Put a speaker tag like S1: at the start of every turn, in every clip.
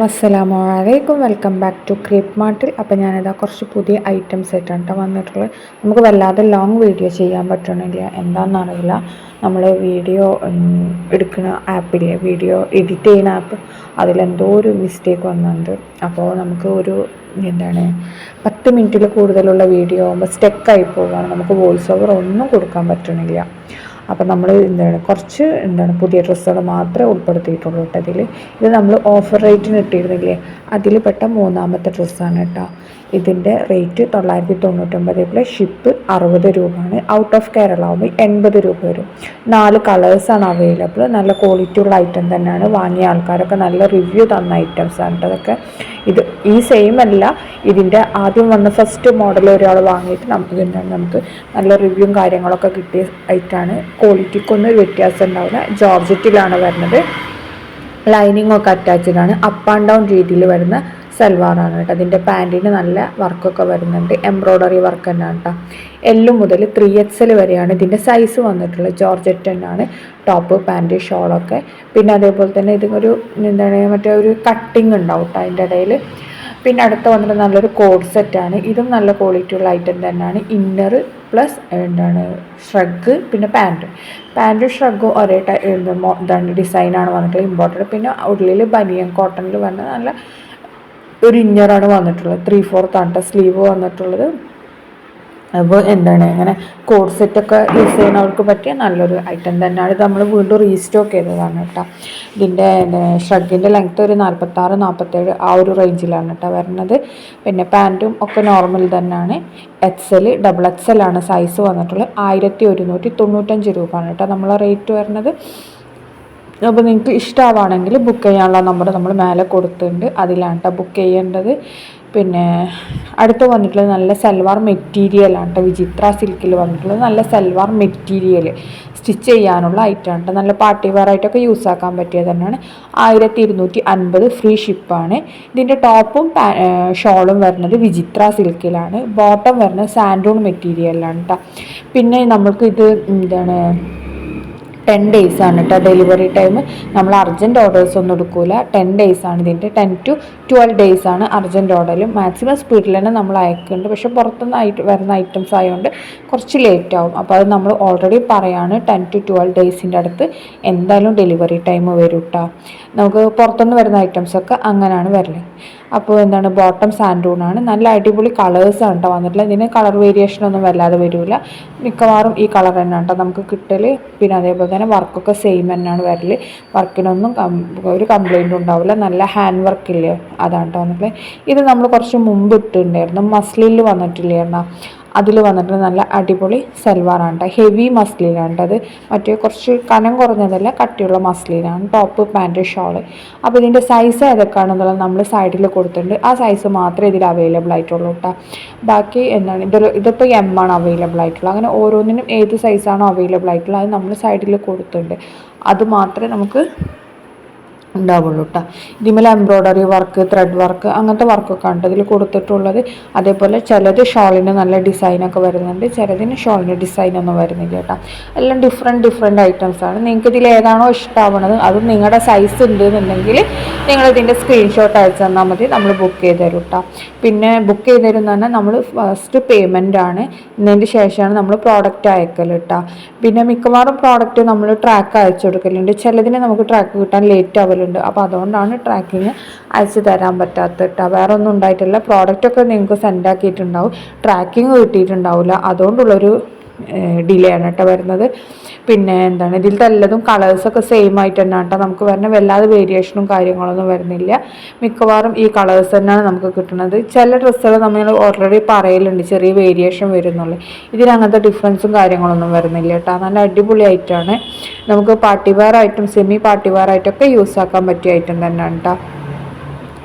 S1: അസ്സലാമു അലൈക്കും. Welcome back to crepe മാർട്ടിൽ. അപ്പോൾ ഞാനിതാ കുറച്ച് പുതിയ ഐറ്റംസ് ആയിട്ടാണ് കേട്ടോ വന്നിട്ടുള്ളത്. നമുക്ക് വല്ലാതെ ലോങ് വീഡിയോ ചെയ്യാൻ പറ്റണില്ല, എന്താണെന്നറിയില്ല. നമ്മൾ വീഡിയോ എടുക്കുന്ന ആപ്പില്ലേ, വീഡിയോ എഡിറ്റ് ചെയ്യുന്ന ആപ്പ്, അതിലെന്തോ ഒരു മിസ്റ്റേക്ക് വന്നിട്ടുണ്ട്. അപ്പോൾ നമുക്ക് ഒരു 10 മിനിറ്റിൽ കൂടുതലുള്ള വീഡിയോ ആകുമ്പോൾ സ്റ്റക്കായി പോവുകയാണ്. നമുക്ക് വോയിസ് ഓവർ ഒന്നും കൊടുക്കാൻ പറ്റണില്ല. അപ്പം നമ്മൾ കുറച്ച് പുതിയ ഡ്രസ്സുകൾ മാത്രമേ ഉൾപ്പെടുത്തിയിട്ടുള്ളൂ കേട്ടോ ഇതിൽ. ഇത് നമ്മൾ ഓഫർ റേറ്റിന് ഇട്ടിരുന്നില്ലേ, അതിൽ പെട്ട 3ാമത്തെ ഡ്രസ്സാണ് കേട്ടോ. ഇതിൻ്റെ റേറ്റ് 999 പ്ലസ് ഷിപ്പ് 60 രൂപയാണ്. ഔട്ട് ഓഫ് കേരള ആകുമ്പോൾ 80 രൂപ വരും. 4 കളേഴ്സാണ് അവൈലബിൾ. നല്ല ക്വാളിറ്റി ഉള്ള ഐറ്റം തന്നെയാണ്. വാങ്ങിയ ആൾക്കാരൊക്കെ നല്ല റിവ്യൂ തന്ന ഐറ്റംസാണ് കേട്ടോ അതൊക്കെ. ഇത് ഈ സെയിം അല്ല, ഇതിൻ്റെ ആദ്യം വന്ന ഫസ്റ്റ് മോഡൽ ഒരാൾ വാങ്ങിയിട്ട് നമുക്ക് നല്ല റിവ്യൂവും കാര്യങ്ങളൊക്കെ കിട്ടിയ ഐറ്റാണ്. ക്വാളിറ്റിക്കൊന്നും ഒരു വ്യത്യാസം ഉണ്ടാവില്ല. ജോർജറ്റിലാണ് വരുന്നത്. ലൈനിങ് ഒക്കെ അറ്റാച്ച്ഡ് ആണ്. അപ്പ് ആൻഡ് ഡൗൺ രീതിയിൽ വരുന്ന സൽവാറാണ് കേട്ടോ. അതിൻ്റെ പാൻറ്റിന് നല്ല വർക്കൊക്കെ വരുന്നുണ്ട്. എംബ്രോയ്ഡറി വർക്ക് തന്നെയാണ് കേട്ടോ. L മുതൽ 3XL വരെയാണ് ഇതിൻ്റെ സൈസ് വന്നിട്ടുള്ളത്. ജോർജറ്റ് തന്നെയാണ് ടോപ്പ്, പാൻറ്റ്, ഷോളൊക്കെ. പിന്നെ അതേപോലെ തന്നെ ഇതിനൊരു മറ്റേ ഒരു കട്ടിങ് ഉണ്ടാവും കേട്ടോ അതിൻ്റെ ഇടയിൽ. പിന്നെ അടുത്ത് വന്നിട്ട് നല്ലൊരു കോഡ് സെറ്റാണ്. ഇതും നല്ല ക്വാളിറ്റി ഉള്ള ഐറ്റം തന്നെയാണ്. ഇന്നർ പ്ലസ് ഷ്രഗ്, പിന്നെ പാൻറ്റും ഷ്രഗും ഒരേ ഡിസൈനാണ് വന്നിട്ടുള്ളത്, ഇമ്പോർട്ടഡ്. പിന്നെ ഉള്ളിൽ ബനിയൻ കോട്ടണിൽ വന്ന നല്ല ഒരു ഇന്നറാണ് വന്നിട്ടുള്ളത്. 3/4 ആണ് സ്ലീവ് വന്നിട്ടുള്ളത്. അപ്പോൾ ഇങ്ങനെ കോഡ് സെറ്റൊക്കെ യൂസ് ചെയ്യുന്നവർക്ക് പറ്റിയ നല്ലൊരു ഐറ്റം തന്നെയാണ്. ഇത് നമ്മൾ വീണ്ടും റീസ്റ്റോക്ക് ചെയ്തതാണ് കേട്ടോ. ഇതിൻ്റെ ഷ്രഗിൻ്റെ ലെങ്ത്ത് ഒരു 46-47 ആ ഒരു റേഞ്ചിലാണ് കേട്ടോ വരുന്നത്. പിന്നെ പാൻറ്റും ഒക്കെ നോർമൽ തന്നെയാണ്. XL, XXL ആണ് സൈസ് വന്നിട്ടുള്ളത്. 1195 രൂപയാണ് കേട്ടോ നമ്മളെ റേറ്റ് വരുന്നത്. അപ്പോൾ നിങ്ങൾക്ക് ഇഷ്ടമാണെങ്കിൽ ബുക്ക് ചെയ്യാനുള്ള നമ്പർ നമ്മൾ മേലെ കൊടുത്തിട്ടുണ്ട്, അതിലാണ് കേട്ടോ ബുക്ക് ചെയ്യേണ്ടത്. പിന്നെ അടുത്ത് വന്നിട്ടുള്ളത് നല്ല സൽവാർ മെറ്റീരിയലാണ് കേട്ടോ. വിചിത്ര സിൽക്കിൽ വന്നിട്ടുള്ളത് നല്ല സൽവാർ മെറ്റീരിയൽ സ്റ്റിച്ച് ചെയ്യാനുള്ള ഐറ്റമാണ് കേട്ടോ. നല്ല പാർട്ടി വെയർ ആയിട്ടൊക്കെ യൂസ് ആക്കാൻ പറ്റിയത് തന്നെയാണ്. 1250 ഫ്രീ ഷിപ്പാണ്. ഇതിൻ്റെ ടോപ്പും ഷോളും വരുന്നത് വിചിത്ര സിൽക്കിലാണ്. ബോട്ടം വരുന്നത് സാൻഡൂൺ മെറ്റീരിയലാണ് കേട്ടോ. പിന്നെ നമ്മൾക്ക് ഇത് 10 days ആണ് കേട്ടോ ഡെലിവറി ടൈം. നമ്മൾ അർജൻറ്റ് ഓർഡേഴ്സ് ഒന്നും എടുക്കില്ല. 10 days ആണ് ഇതിൻ്റെ. 10 to 12 days ആണ് അർജൻറ്റ് ഓർഡറിൽ. മാക്സിമം സ്പീഡിൽ തന്നെ നമ്മൾ അയക്കുന്നുണ്ട്. പക്ഷേ പുറത്തുനിന്ന് വരുന്ന ഐറ്റംസ് ആയതുകൊണ്ട് കുറച്ച് ലേറ്റ് ആവും. അപ്പോൾ അത് നമ്മൾ ഓൾറെഡി പറയാണ്, 10 to 12 days അടുത്ത് എന്തായാലും ഡെലിവറി ടൈം വരും കേട്ടോ. നമുക്ക് പുറത്തുനിന്ന് വരുന്ന ഐറ്റംസൊക്കെ അങ്ങനെയാണ് വരല്. അപ്പോൾ ബോട്ടം സാൻഡൂണാണ്. നല്ല അടിപൊളി കളേഴ്സാണ് കേട്ടോ വന്നിട്ടുള്ളത്. ഇതിന് കളർ വേരിയേഷനൊന്നും വല്ലാതെ വരില്ല. മിക്കവാറും ഈ കളർ തന്നെയാണ് കേട്ടോ നമുക്ക് കിട്ടൽ. പിന്നെ അതേപോലെ തന്നെ വർക്കൊക്കെ സെയിം തന്നെയാണ് വരൽ. വർക്കിനൊന്നും ഒരു കംപ്ലൈൻറ്റും ഉണ്ടാവില്ല. നല്ല ഹാൻഡ് വർക്കില്ലേ, അതാണ് കേട്ടോ വന്നിട്ടുള്ളത്. ഇത് നമ്മൾ കുറച്ച് മുമ്പ് ഇട്ടിട്ടുണ്ടായിരുന്നു, മസ്ലിനിൽ വന്നിട്ടില്ലായിരുന്നു. അതിൽ വന്നിട്ട് നല്ല അടിപൊളി സൽവാറാണ് കേട്ടോ. ഹെവി മസ്ലിനാണ് കേട്ടോ അത്. മറ്റേ കുറച്ച് കനം കുറഞ്ഞതല്ല, കട്ടിയുള്ള മസ്ലിനാണ്. Top, pant, shawl. അപ്പോൾ ഇതിൻ്റെ സൈസ് ഏതൊക്കെയാണെന്നുള്ളത് നമ്മൾ സൈഡിൽ കൊടുത്തിട്ടുണ്ട്. ആ സൈസ് മാത്രമേ ഇതിൽ അവൈലബിൾ ആയിട്ടുള്ളൂ കേട്ടോ. ബാക്കി ഇതിപ്പോൾ M ആണ് അവൈലബിൾ ആയിട്ടുള്ളത്. അങ്ങനെ ഓരോന്നിനും ഏത് സൈസാണോ അവൈലബിൾ ആയിട്ടുള്ളത് അത് നമ്മൾ സൈഡിൽ കൊടുത്തിട്ടുണ്ട്. അത് മാത്രമേ നമുക്ക് ഉണ്ടാവുള്ളൂ കേട്ടോ. ഇതിന്മേൽ എംബ്രോയ്ഡറി വർക്ക്, ത്രെഡ് വർക്ക്, അങ്ങനത്തെ വർക്കൊക്കെ ഉണ്ട് ഇതിൽ കൊടുത്തിട്ടുള്ളത്. അതേപോലെ ചിലത് ഷോളിന് നല്ല ഡിസൈനൊക്കെ വരുന്നുണ്ട്, ചിലതിന് ഷോളിന് ഡിസൈനൊന്നും വരുന്നില്ല കേട്ടോ. എല്ലാം ഡിഫറെൻറ്റ് ഐറ്റംസാണ്. നിങ്ങൾക്ക് ഇതിൽ ഏതാണോ ഇഷ്ടമാവുന്നത് അത് നിങ്ങളുടെ സൈസ് ഉണ്ടെന്നുണ്ടെങ്കിൽ നിങ്ങളിതിൻ്റെ സ്ക്രീൻഷോട്ട് അയച്ചു തന്നാൽ മതി, നമ്മൾ ബുക്ക് ചെയ്ത് തരും കേട്ടോ. പിന്നെ ബുക്ക് ചെയ്ത് തരും തന്നെ നമ്മൾ ഫസ്റ്റ് പേയ്മെൻ്റ് ആണ്. ഇതിന് ശേഷമാണ് നമ്മൾ പ്രോഡക്റ്റ് അയക്കൽ കേട്ടോ. പിന്നെ മിക്കവാറും പ്രോഡക്റ്റ് നമ്മൾ ട്രാക്ക് അയച്ചു കൊടുക്കലുണ്ട്. ചിലതിന് നമുക്ക് ട്രാക്ക് കിട്ടാൻ ലേറ്റ് ആവലുണ്ട്. അപ്പോൾ അതുകൊണ്ടാണ് ട്രാക്കിങ് അയച്ചു തരാൻ പറ്റാത്തത് കേട്ടോ. വേറെ ഒന്നും ഉണ്ടായിട്ടില്ല. പ്രോഡക്റ്റൊക്കെ നിങ്ങൾക്ക് സെൻഡ് ആക്കിയിട്ടുണ്ടാവും, ട്രാക്കിങ് കിട്ടിയിട്ടുണ്ടാവില്ല. അതുകൊണ്ടുള്ളൊരു ഡിലേ ആണ് കേട്ടോ വരുന്നത്. പിന്നെ ഇതിൽ നല്ലതും കളേഴ്സൊക്കെ സെയിം ആയിട്ട് തന്നെ കേട്ടോ നമുക്ക് വരുന്നത്. വല്ലാതെ വേരിയേഷനും കാര്യങ്ങളൊന്നും വരുന്നില്ല. മിക്കവാറും ഈ കളേഴ്സ് തന്നെയാണ് നമുക്ക് കിട്ടുന്നത്. ചില ഡ്രസ്സുകൾ നമ്മൾ ഓൾറെഡി പറയലുണ്ട് ചെറിയ വേരിയേഷൻ വരുന്നുള്ളൂ. ഇതിനങ്ങനത്തെ ഡിഫറൻസും കാര്യങ്ങളൊന്നും വരുന്നില്ല കേട്ടോ. നല്ല അടിപൊളി ഐറ്റമാണ്. നമുക്ക് പാർട്ടി വെയർ ആയിട്ടും സെമി പാർട്ടി വെയർ ആയിട്ടൊക്കെ യൂസ് ആക്കാൻ പറ്റിയ ഐറ്റം തന്നെയാണ് കേട്ടോ.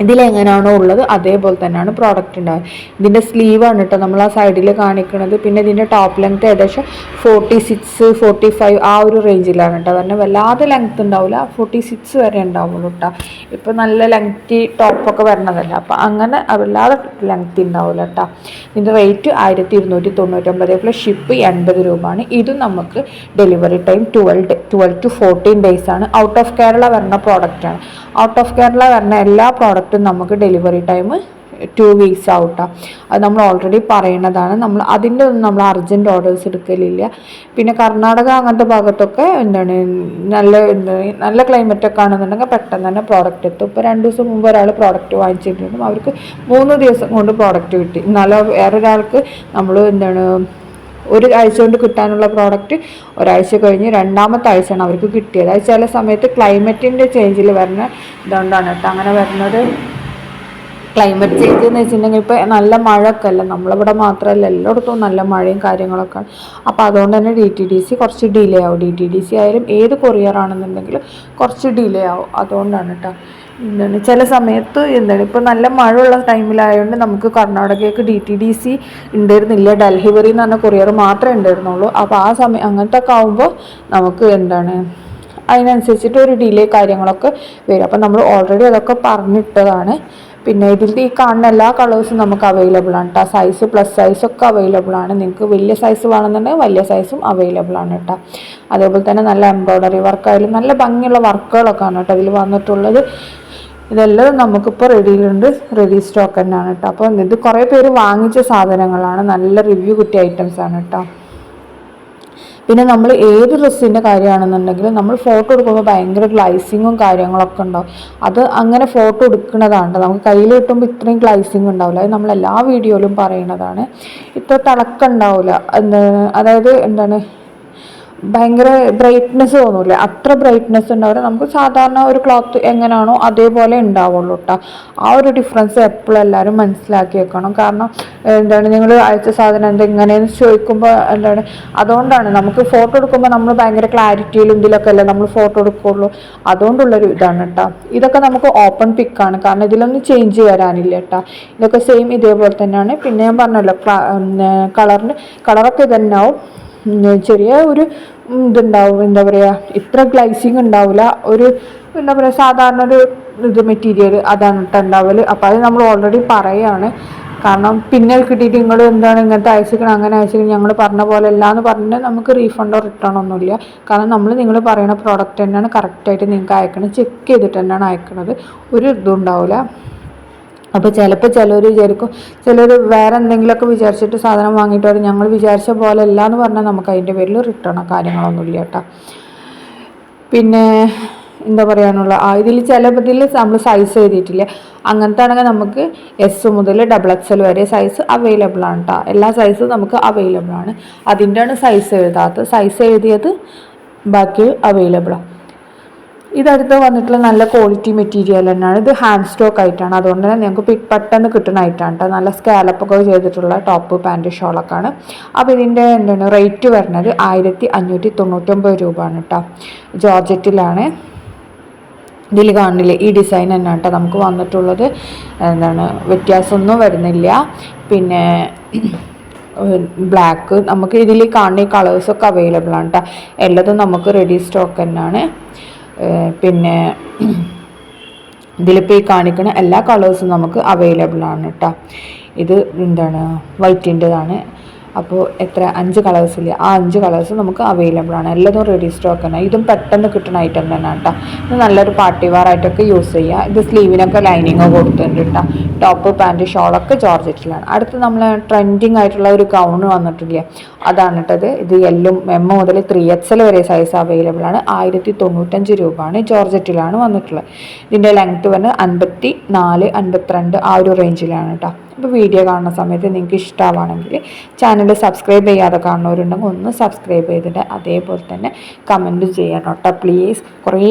S1: ഇതിലെങ്ങനെയാണോ ഉള്ളത് അതേപോലെ തന്നെയാണ് പ്രോഡക്റ്റ് ഉണ്ടാവുക. ഇതിൻ്റെ സ്ലീവാണ് കേട്ടോ നമ്മൾ ആ സൈഡിൽ കാണിക്കുന്നത്. പിന്നെ ഇതിൻ്റെ ടോപ്പ് ലെങ്ത്ത് ഏകദേശം 46-45 ആ ഒരു റേഞ്ചിലാണ് കേട്ടോ. കാരണം വല്ലാതെ ലെങ്ത്ത് ഉണ്ടാവില്ല, 46 വരെ ഉണ്ടാവുള്ളൂ കേട്ടോ. ഇപ്പോൾ നല്ല ലെങ്തി ടോപ്പൊക്കെ വരണതല്ല, അപ്പോൾ അങ്ങനെ വല്ലാതെ ലെങ്തി ഉണ്ടാവില്ല കേട്ടോ. ഇതിൻ്റെ റേറ്റ് 1299 പ്ലസ് ഷിപ്പ് 80 രൂപയാണ്. ഇതും നമുക്ക് ഡെലിവറി ടൈം 12 to 14 days ആണ്. ഔട്ട് ഓഫ് കേരള വരുന്ന പ്രോഡക്റ്റാണ്. ഔട്ട് ഓഫ് കേരള വരുന്ന എല്ലാ പ്രോഡക്റ്റും നമുക്ക് ഡെലിവറി ടൈം 2 weeks ആവട്ടാണ്. അത് നമ്മൾ ഓൾറെഡി പറയുന്നതാണ്. അതിൻ്റെ ഒന്നും നമ്മൾ അർജൻറ്റ് ഓർഡേഴ്സ് എടുക്കലില്ല. പിന്നെ കർണാടക അങ്ങനത്തെ ഭാഗത്തൊക്കെ നല്ല ക്ലൈമറ്റൊക്കെ ആണെന്നുണ്ടെങ്കിൽ പെട്ടെന്ന് തന്നെ പ്രോഡക്റ്റ് എത്തും. ഇപ്പോൾ 2 ദിവസം മുമ്പ് ഒരാൾ പ്രോഡക്റ്റ് വാങ്ങിച്ചിട്ടുണ്ടെങ്കിൽ അവർക്ക് 3 ദിവസം കൊണ്ട് പ്രോഡക്റ്റ് കിട്ടി. എന്നാലും വേറൊരാൾക്ക് നമ്മൾ ഒരു ആഴ്ച കൊണ്ട് കിട്ടാനുള്ള പ്രോഡക്റ്റ് ഒരാഴ്ച കഴിഞ്ഞ് 2ാമത്തെ ആഴ്ചയാണ് അവർക്ക് കിട്ടിയത്. അത് ചില സമയത്ത് ക്ലൈമറ്റിൻ്റെ ചേഞ്ചിൽ വരുന്ന ഇതുകൊണ്ടാണ് കേട്ടോ അങ്ങനെ വരുന്നത്. ക്ലൈമറ്റ് ചേഞ്ച് എന്ന് വെച്ചിട്ടുണ്ടെങ്കിൽ ഇപ്പോൾ നല്ല മഴയൊക്കെ അല്ല, നമ്മളിവിടെ മാത്രമല്ല എല്ലായിടത്തും നല്ല മഴയും കാര്യങ്ങളൊക്കെ. അപ്പോൾ അതുകൊണ്ട് തന്നെ DTDC കുറച്ച് ഡിലേ ആവും. DTDC ആയാലും ഏത് കൊറിയർ ആണെന്നുണ്ടെങ്കിലും കുറച്ച് ഡിലേ ആവും. അതുകൊണ്ടാണ് കേട്ടോ. ചില സമയത്ത് ഇപ്പോൾ നല്ല മഴയുള്ള ടൈമിലായതുകൊണ്ട് നമുക്ക് കർണാടകയ്ക്ക് DTDC ഉണ്ടായിരുന്നില്ല. ഡൽഹി വരി എന്ന് പറഞ്ഞ കൊറിയർ മാത്രമേ ഉണ്ടായിരുന്നുള്ളൂ. അപ്പോൾ ആ സമയം അങ്ങനത്തെ ഒക്കെ ആകുമ്പോൾ നമുക്ക് അതിനനുസരിച്ചിട്ട് ഒരു ഡിലേ കാര്യങ്ങളൊക്കെ വരും. അപ്പോൾ നമ്മൾ ഓൾറെഡി അതൊക്കെ പറഞ്ഞിട്ടതാണ്. പിന്നെ ഇതിൽ ഈ കാണുന്ന എല്ലാ കളേഴ്സും നമുക്ക് അവൈലബിൾ ആണ് കേട്ടോ. സൈസ് പ്ലസ് സൈസൊക്കെ അവൈലബിൾ ആണ്. നിങ്ങൾക്ക് വലിയ സൈസ് വേണമെന്നുണ്ടെങ്കിൽ വലിയ സൈസും അവൈലബിൾ ആണ് കേട്ടോ. അതേപോലെ തന്നെ നല്ല എംബ്രോയ്ഡറി വർക്കായാലും നല്ല ഭംഗിയുള്ള വർക്കുകളൊക്കെ ആണ് കേട്ടോ അതിൽ വന്നിട്ടുള്ളത്. ഇതെല്ലാം നമുക്കിപ്പോൾ റെഡി സ്റ്റോക്ക് തന്നെയാണ് കേട്ടോ. അപ്പോൾ ഇത് കുറേ പേര് വാങ്ങിച്ച സാധനങ്ങളാണ്. നല്ല റിവ്യൂ കിട്ടിയ ഐറ്റംസ് ആണ് കേട്ടോ. പിന്നെ നമ്മൾ ഏത് ഡ്രസ്സിൻ്റെ കാര്യമാണെന്നുണ്ടെങ്കിലും നമ്മൾ ഫോട്ടോ എടുക്കുമ്പോൾ ഭയങ്കര ഗ്ലൈസിങ്ങും കാര്യങ്ങളൊക്കെ ഉണ്ടാവും. അത് അങ്ങനെ ഫോട്ടോ എടുക്കുന്നതാണ്. നമുക്ക് കയ്യിൽ കിട്ടുമ്പോൾ ഇത്രയും ഗ്ലൈസിങ് ഉണ്ടാവില്ല. അത് നമ്മൾ എല്ലാ വീഡിയോയിലും പറയുന്നതാണ്. ഇത്ര തിളക്കം ഉണ്ടാവില്ല. അതായത് ഭയങ്കര ബ്രൈറ്റ്നെസ് തോന്നില്ല, അത്ര ബ്രൈറ്റ്നെസ് ഉണ്ടാവില്ല. നമുക്ക് സാധാരണ ഒരു ക്ലോത്ത് എങ്ങനെയാണോ അതേപോലെ ഉണ്ടാവുള്ളൂ കേട്ടോ. ആ ഒരു ഡിഫറൻസ് എപ്പോഴും എല്ലാവരും മനസ്സിലാക്കി വെക്കണം. കാരണം നിങ്ങൾ അയച്ച സാധനം എങ്ങനെയെന്ന് ചോദിക്കുമ്പോൾ അതുകൊണ്ടാണ് നമുക്ക് ഫോട്ടോ എടുക്കുമ്പോൾ നമ്മൾ ഭയങ്കര ക്ലാരിറ്റിയിലും ഇതിലൊക്കെ അല്ലേ നമ്മൾ ഫോട്ടോ എടുക്കുള്ളൂ. അതുകൊണ്ടുള്ളൊരു ഇതാണ് കേട്ടോ. ഇതൊക്കെ നമുക്ക് ഓപ്പൺ പിക്കാണ്, കാരണം ഇതിലൊന്നും ചേഞ്ച് വരാനില്ല കേട്ടോ. ഇതൊക്കെ സെയിം ഇതേപോലെ തന്നെയാണ്. പിന്നെ ഞാൻ പറഞ്ഞല്ലോ കളറൊക്കെ ഇതന്നെ ആവും. ചെറിയ ഒരു ഇതുണ്ടാവും, ഇത്ര ഗ്ലൈസിങ് ഉണ്ടാവില്ല. ഒരു സാധാരണ ഒരു മെറ്റീരിയൽ അതാണ് കേട്ടോ ഉണ്ടാവല്. അപ്പോൾ അത് നമ്മൾ ഓൾറെഡി പറയുകയാണ്. കാരണം പിന്നെ കിട്ടിയിട്ട് ഇങ്ങനത്തെ അയച്ചിക്കണം അങ്ങനെ അയച്ചിക്കണം ഞങ്ങൾ പറഞ്ഞ പോലെ അല്ല എന്ന് പറഞ്ഞാൽ നമുക്ക് റീഫണ്ടോ റിട്ടേൺ ഒന്നുമില്ല. കാരണം നിങ്ങൾ പറയുന്ന പ്രോഡക്റ്റ് തന്നെയാണ് കറക്റ്റായിട്ട് നിങ്ങൾക്ക് അയക്കണം. ചെക്ക് ചെയ്തിട്ട് തന്നെയാണ് അയക്കണത്. ഒരു ഇതും ഉണ്ടാവില്ല. അപ്പോൾ ചിലപ്പോൾ ചിലർ വിചാരിക്കും, ചിലർ വേറെ എന്തെങ്കിലുമൊക്കെ വിചാരിച്ചിട്ട് സാധനം വാങ്ങിയിട്ട് വരും ഞങ്ങൾ വിചാരിച്ച പോലെ അല്ല എന്ന് പറഞ്ഞാൽ നമുക്ക് അതിൻ്റെ പേരിൽ റിട്ടേണോ കാര്യങ്ങളൊന്നുമില്ല കേട്ടോ. പിന്നെ പറയാനുള്ള ഇതിൽ ചിലതിൽ നമ്മൾ സൈസ് എഴുതിയിട്ടില്ല. അങ്ങനത്തെ ആണെങ്കിൽ നമുക്ക് S മുതൽ XXL വരെ സൈസ് അവൈലബിൾ ആണ് കേട്ടോ. എല്ലാ സൈസും നമുക്ക് അവൈലബിൾ ആണ്. അതിൻ്റെയാണ് സൈസ് എഴുതാത്തത്. സൈസ് എഴുതിയത് ബാക്കി അവൈലബിളാണ്. ഇതടുത്ത് വന്നിട്ടുള്ള നല്ല ക്വാളിറ്റി മെറ്റീരിയൽ തന്നെയാണ്. ഇത് ഹാൻഡ് സ്റ്റോക്ക് ആയിട്ടാണ്. അതുകൊണ്ട് തന്നെ ഞങ്ങൾക്ക് പെട്ടെന്ന് കിട്ടുന്ന ഐറ്റമാണ് കേട്ടോ. നല്ല സ്കാലപ്പൊക്കെ ചെയ്തിട്ടുള്ള ടോപ്പ് പാൻറ്റ് ഷോളൊക്കെയാണ്. അപ്പോൾ ഇതിൻ്റെ റേറ്റ് വരുന്നത് 1599 രൂപയാണ് കേട്ടോ. ജോർജറ്റിലാണ്. ഇതിൽ കാണില്ലേ ഈ ഡിസൈൻ തന്നെയാണ് കേട്ടോ നമുക്ക് വന്നിട്ടുള്ളത്. വ്യത്യാസമൊന്നും വരുന്നില്ല. പിന്നെ ബ്ലാക്ക് നമുക്ക് ഇതിൽ കാണുന്ന ഈ കളേഴ്സൊക്കെ അവൈലബിൾ ആണ് കേട്ടോ. എല്ലാതും നമുക്ക് റെഡി സ്റ്റോക്ക് തന്നെയാണ്. പിന്നെ ഇതിലിപ്പോൾ ഈ കാണിക്കുന്ന എല്ലാ കളേഴ്സും നമുക്ക് അവൈലബിൾ ആണ് കേട്ടോ. ഇത് വൈറ്റിൻ്റെതാണ്. അപ്പോൾ 5 കളേഴ്സില്ല, ആ 5 കളേഴ്സ് നമുക്ക് അവൈലബിൾ ആണ്. എല്ലാതും റെഡി സ്റ്റോക്ക് തന്നെ. ഇതും പെട്ടെന്ന് കിട്ടുന്ന ഐറ്റം തന്നെയാണ് കേട്ടോ. ഇത് നല്ലൊരു പാർട്ടി വെയർ ആയിട്ടൊക്കെ യൂസ് ചെയ്യുക. ഇത് സ്ലീവിനൊക്കെ ലൈനിങ്ങോ കൊടുത്തിട്ടുണ്ട് കേട്ടോ. ടോപ്പ് പാൻറ്റ് ഷോളൊക്കെ ജോർജറ്റിലാണ്. അടുത്ത് നമ്മൾ ട്രെൻഡിങ് ആയിട്ടുള്ള ഒരു ഗൗൺ വന്നിട്ടില്ലേ, അതാണ് കേട്ടത്. ഇത് M മുതൽ 3XL വരെ സൈസ് അവൈലബിൾ ആണ്. 1095 രൂപയാണ്. ജോർജറ്റിലാണ് വന്നിട്ടുള്ളത്. ഇതിൻ്റെ ലെങ്ത്ത് വന്ന് 54, 52 ആ ഒരു റേഞ്ചിലാണ് കേട്ടോ. അപ്പോൾ വീഡിയോ കാണുന്ന സമയത്ത് നിങ്ങൾക്ക് ഇഷ്ടമാണെങ്കിൽ ചാനൽ സബ്സ്ക്രൈബ് ചെയ്യാതെ കാണുന്നവരുണ്ടെങ്കിൽ ഒന്ന് സബ്സ്ക്രൈബ് ചെയ്തിട്ട് അതേപോലെ തന്നെ കമൻറ്റ് ചെയ്യണം കേട്ടോ പ്ലീസ്. കുറേ